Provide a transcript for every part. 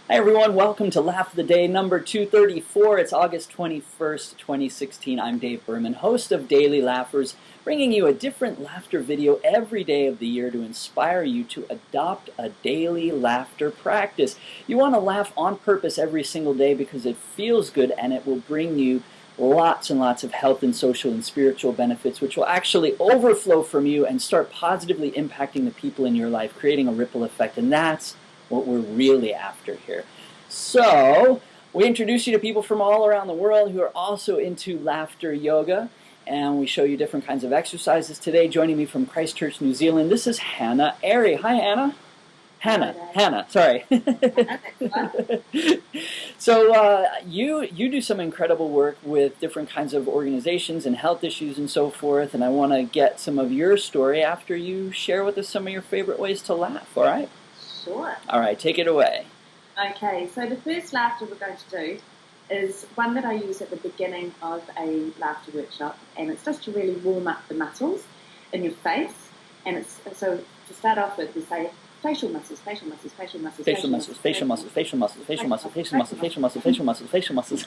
Hi everyone, welcome to Laugh of the Day number 234. It's August 21st, 2016. I'm Dave Berman, host of Daily Laughers, bringing you a different laughter video every day of the year to inspire you to adopt a daily laughter practice. You want to laugh on purpose every single day because it feels good and it will bring you lots and lots of health and social and spiritual benefits, which will actually overflow from you and start positively impacting the people in your life, creating a ripple effect. And that's what we're really after here. So, we introduce you to people from all around the world who are also into laughter yoga, and we show you different kinds of exercises. Today, joining me from Christchurch, New Zealand, this is Hannah Airy. Hi, Hannah. Hannah, sorry. So you do some incredible work with different kinds of organizations and health issues and so forth, and I want to get some of your story after you share with us some of your favorite ways to laugh, all right? Sure. All right, take it away. Okay, so the first laughter we're going to do is one that I use at the beginning of a laughter workshop, and it's just to really warm up the muscles in your face. And it's so to start off with, we say facial muscles, facial muscles, facial muscles, facial muscles, facial muscles, facial muscles, facial muscles, facial muscles, facial muscles, facial muscles, facial muscles.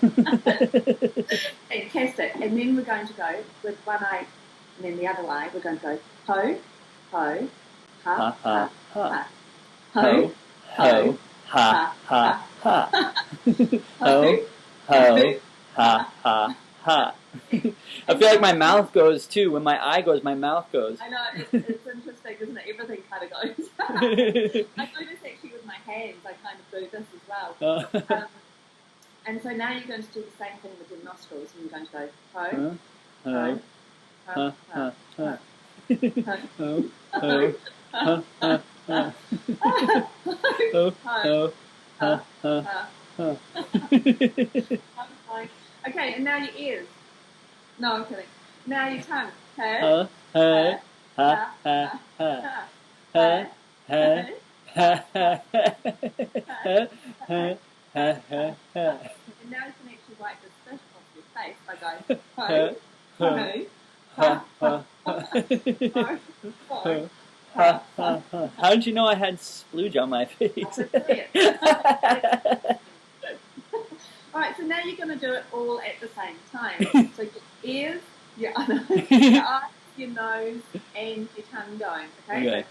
Fantastic. And then we're going to go with one eye, and then the other eye. We're going to go ho, ho, ha, ha, ha. Ho, ho, ha, ha, ha. Ho, ho, ha, ha, ha. I feel like my mouth goes too. When my eye goes, my mouth goes. I know, it's interesting, isn't it? Everything kind of goes. I do this actually with my hands. I kind of do this as well. And so now you're going to do the same thing with your nostrils. And you're going to go ho, ho, ho, ha, ha. Ho, ho, ha, ha. Okay, and now your ears. No, I'm kidding. Now your tongue. And now you can actually wipe the spit off your face by going ho, ho, ha, ha, ha. How did you know I had splooge on my face? Alright, so now you're going to do it all at the same time. So your ears, your eyes, your nose, and your tongue going. Okay?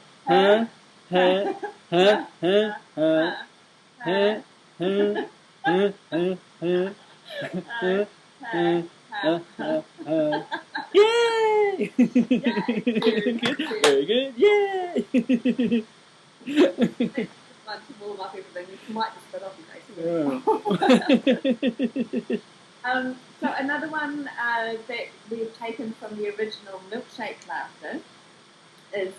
Yay! Very good. Yay! To warm up everything. You might just spit off your face. So another one that we've taken from the original Milkshake Laughter is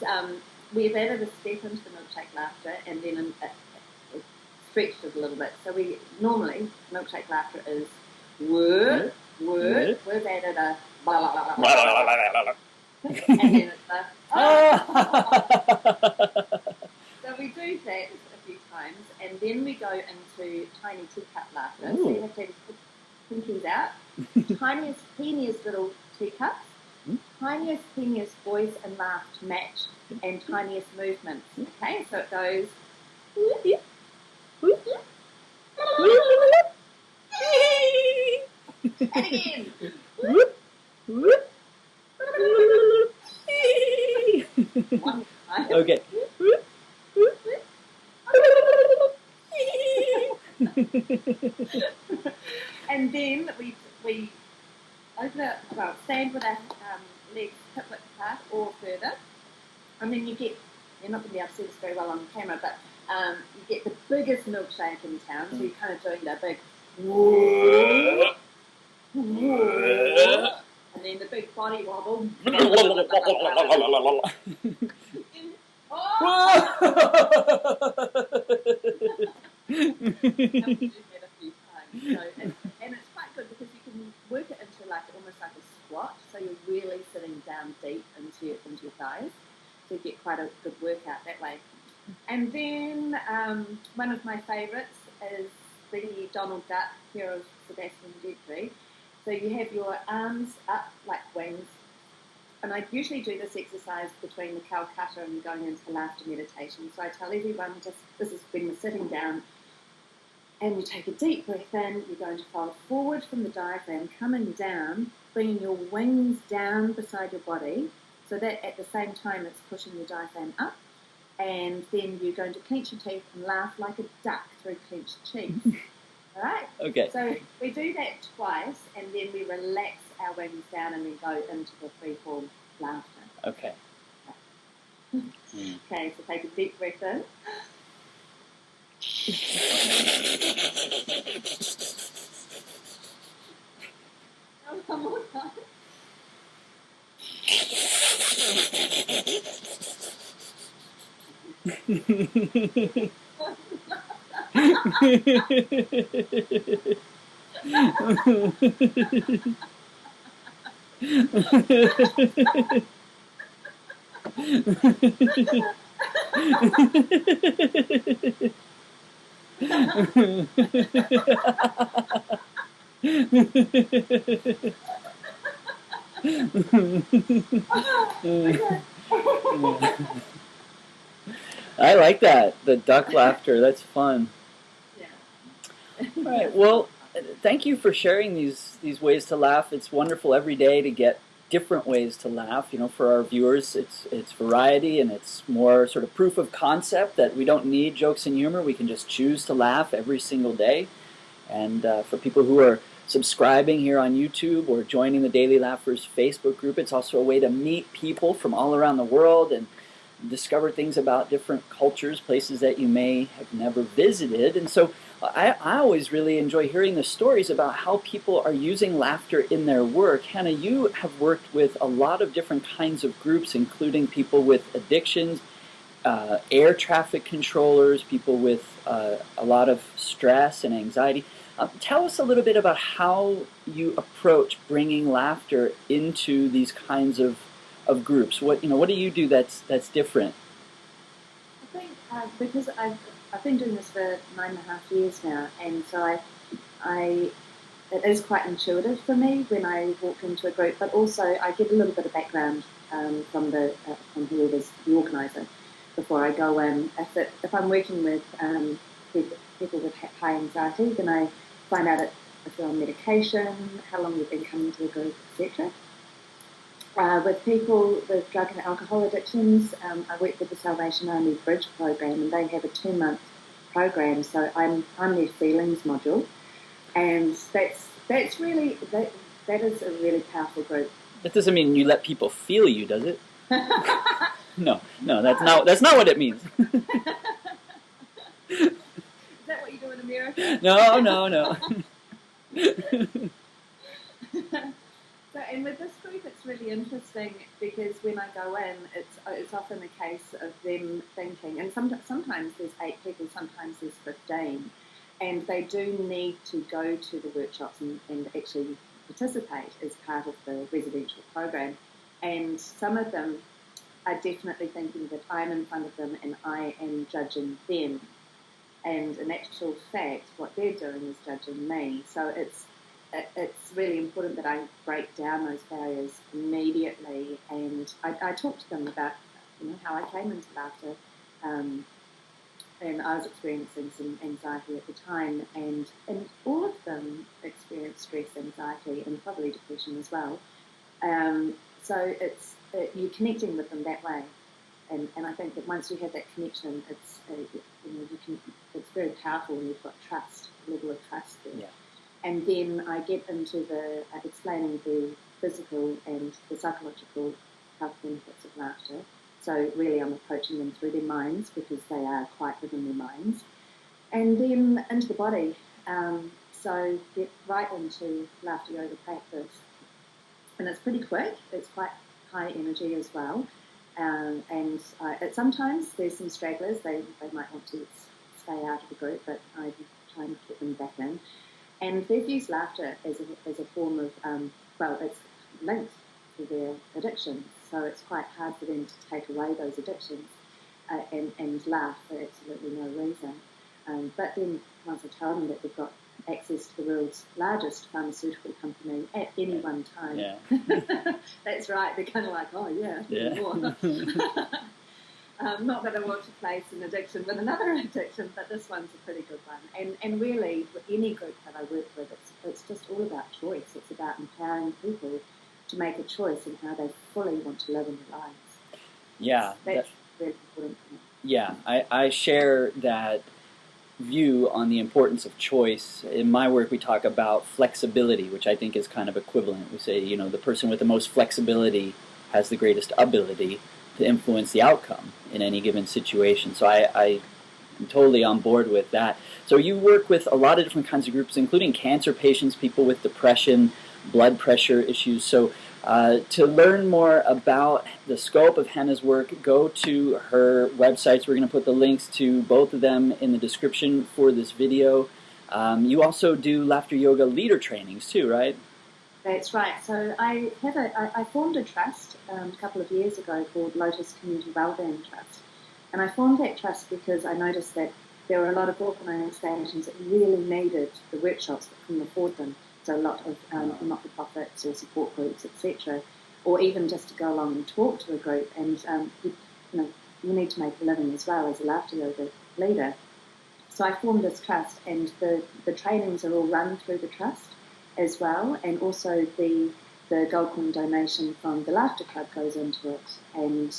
we've added a step into the Milkshake Laughter and then stretched it a little bit. So we normally Milkshake Laughter is word. We've added a blah, blah, blah, blah. And then it's so we do that a few times, and then we go into tiny teacup laughter. Ooh. So you have to put pinkies out. teeniest little teacups. Tiniest voice and laugh to match, and tiniest movements. Okay, so it goes. And again. One time. Okay. And then we open it, well, stand with our legs hip width apart or further. And then you're not going to be able to see this very well on camera, but you get the biggest milkshake in town. So you're kind of doing that big and then the big body wobble. And it's quite good because you can work it into like almost like a squat, so you're really sitting down deep into your thighs, so you get quite a good workout that way. And then one of my favourites is the Donald Duck, here of Sebastian Gentry. So you have your arms up like wings, and I usually do this exercise between the Calcutta and going into the laughter meditation. So I tell everyone, this is when we're sitting down, And you take a deep breath in. You're going to fold forward from the diaphragm, coming down, bringing your wings down beside your body, so that at the same time it's pushing your diaphragm up. And then you're going to clench your teeth and laugh like a duck through clenched cheeks. All right? Okay. So we do that twice, and then we relax our wings down and then go into the freeform laughter. Okay. Okay, so take a deep breath in. One more time. I like that, the duck laughter. That's fun. Yeah. All right. Well, thank you for sharing these ways to laugh. It's wonderful every day to get different ways to laugh. You know, for our viewers, it's variety, and it's more sort of proof of concept that we don't need jokes and humor. We can just choose to laugh every single day. And for people who are subscribing here on YouTube or joining the Daily Laughers Facebook group, it's also a way to meet people from all around the world and discover things about different cultures, places that you may have never visited. And so I always really enjoy hearing the stories about how people are using laughter in their work. Hannah, you have worked with a lot of different kinds of groups, including people with addictions, air traffic controllers, people with a lot of stress and anxiety. Tell us a little bit about how you approach bringing laughter into these kinds of groups. What do you do that's different? I think because I've been doing this for 9.5 years now, and so it is quite intuitive for me when I walk into a group. But also I get a little bit of background from whoever's the organizer before I go in. If I'm working with people with high anxiety, then I find out if they're on medication, how long they've been coming to the group, etc. With people with drug and alcohol addictions, I work with the Salvation Army Bridge program, and they have a 2-month program. So I'm their feelings module, and that's really that is a really powerful group. That doesn't mean you let people feel you, does it? No, that's not what it means. Is that what you do in America? No. So, and with this group, it's really interesting because when I go in, it's often a case of them thinking, and sometimes there's 8 people, sometimes there's 15, and they do need to go to the workshops and actually participate as part of the residential program. And some of them are definitely thinking that I'm in front of them and I am judging them. And in actual fact, what they're doing is judging me. So it's really important that I break down those barriers immediately. And I talk to them about how I came into laughter. And I was experiencing some anxiety at the time, and all of them experienced stress, anxiety, and probably depression as well. So you're connecting with them that way, and I think that once you have that connection, it's very powerful when you've got trust, a level of trust there. Yeah. And then I get into the explaining the physical and the psychological health benefits of laughter. So really I'm approaching them through their minds because they are quite within their minds. And then into the body. So get right into laughter yoga practice. And it's pretty quick. It's quite high energy as well. And sometimes there's some stragglers. They might want to stay out of the group, but I try and get them back in. And they've used laughter as a form of, it's linked to their addiction. So it's quite hard for them to take away those addictions and laugh for absolutely no reason. But then once I tell them that they've got access to the world's largest pharmaceutical company at any one time, yeah. that's right, they're kind of like, oh yeah, more. Not that I want to place an addiction with another addiction, but this one's a pretty good one. And really, with any group that I work with, it's just all about choice. It's about empowering people to make a choice in how they fully want to live in their lives. Yeah. That's really important for me. Yeah, I share that view on the importance of choice. In my work, we talk about flexibility, which I think is kind of equivalent. We say, you know, the person with the most flexibility has the greatest ability to influence the outcome in any given situation. So I am totally on board with that. So you work with a lot of different kinds of groups, including cancer patients, people with depression, blood pressure issues. So to learn more about the scope of Hannah's work, go to her websites. We're going to put the links to both of them in the description for this video. You also do laughter yoga leader trainings too, right? That's right. So I formed a trust a couple of years ago called Lotus Community Wellbeing Trust. And I formed that trust because I noticed that there were a lot of organisations that really needed the workshops but couldn't afford them. So a lot of not-for-profits or support groups, etc., or even just to go along and talk to a group. And you need to make a living as well as a laughter yoga leader. So I formed this trust, and the trainings are all run through the trust as well, and also the gold coin donation from the Laughter Club goes into it, and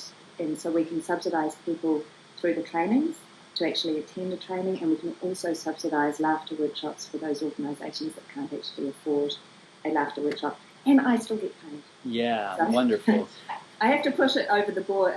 so we can subsidise people through the trainings to actually attend a training, and we can also subsidise laughter workshops for those organisations that can't actually afford a laughter workshop, and I still get paid. Yeah, so, wonderful. I have to push it over the board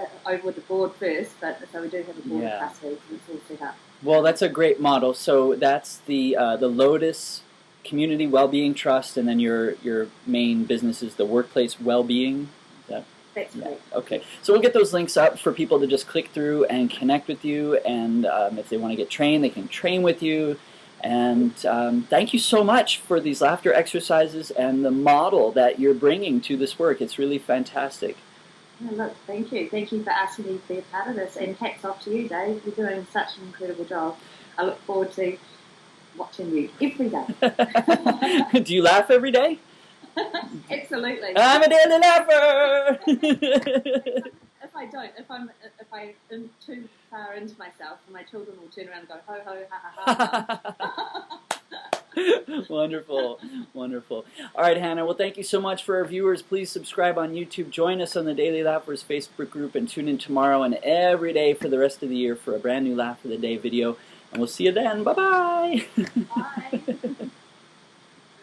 first, but so we do have a board of trustees, and it's all set up. Well, that's a great model. So that's the Lotus Community Wellbeing Trust, and then your main business is the Workplace Wellbeing. That's correct. Okay, so we'll get those links up for people to just click through and connect with you, and if they want to get trained, they can train with you. And thank you so much for these laughter exercises and the model that you're bringing to this work. It's really fantastic. Oh, look, thank you. Thank you for asking me to be a part of this, and hats off to you, Dave. You're doing such an incredible job. I look forward to watching you every day. Do you laugh every day? Absolutely. I'm a daily laugher. If I'm too far into myself, my children will turn around and go ho ho ha ha ha. Wonderful, wonderful. All right, Hannah. Well, thank you so much for our viewers. Please subscribe on YouTube. Join us on the Daily Laughers Facebook group, and tune in tomorrow and every day for the rest of the year for a brand new Laugh of the Day video. And we'll see you then. Bye-bye. Bye.